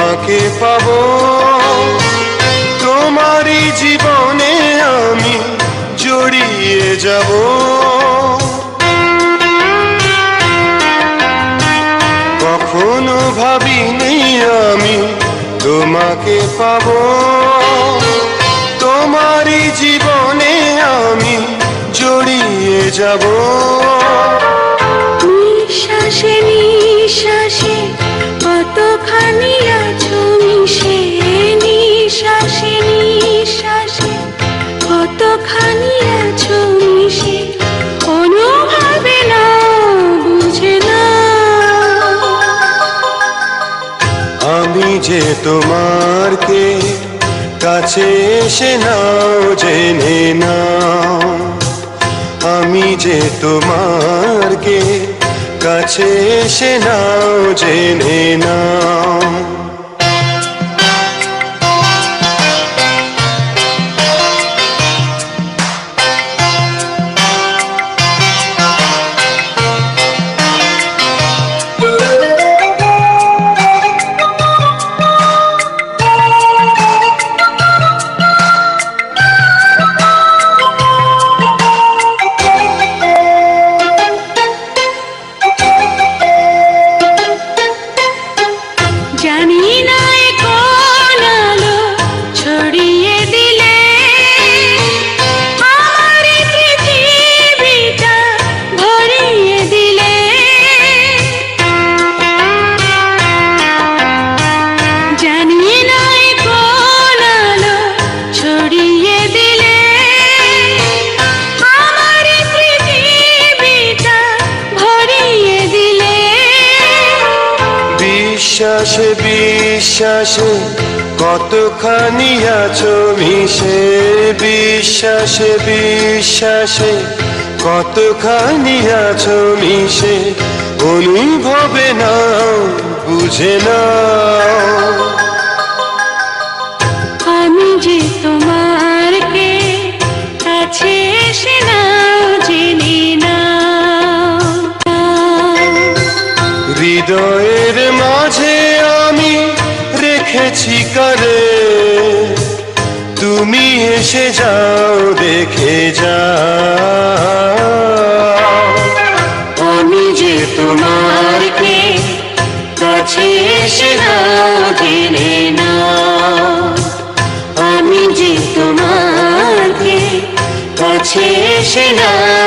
তোমাকে পাবো, তোমারই জীবনে আমি জড়িয়ে যাব। কখনো ভাবিনি আমি তোমাকে পাবো, তোমারই জীবনে আমি জড়িয়ে যাব। নিঃশ্বাসে নিঃশ্বাসে কতখানি আছো মিশে, নিঃশ্বাসে নিঃশ্বাসে কতখানি আছো মিশে, অনুভবে না বুঝে না। আমি যে তোমার কে কাছে এসে নাও জেনে নাও, আমি যে তোমার কে কাছে এসে নাও জেনে নাও। জানি না কোন আলো ছড়িয়ে দিলে আমার পৃথিবীটা ভরিয়ে দিলে, জানি না কোন আলো ছড়িয়ে দিলে আমার পৃথিবীটা ভরিয়ে দিলে। বিশ্বাসে বিশ্বাসে কতখানি আছো মিশে, বিশ্বাসে বিশ্বাসে কতখানি আছো মিশে, অনুভবে নাও বুঝে নাও। আমি যে তোমার কে কাছে এসে নাও জেনে নাও। হৃদয়ের মাঝে আমি রেখেছি কারে, তুমি এসে যাও দেখে যাও। আমি যে তোমার কে কাছে এসে নাও জেনে নাও, আমি যে তোমার কে কাছে এসে নাও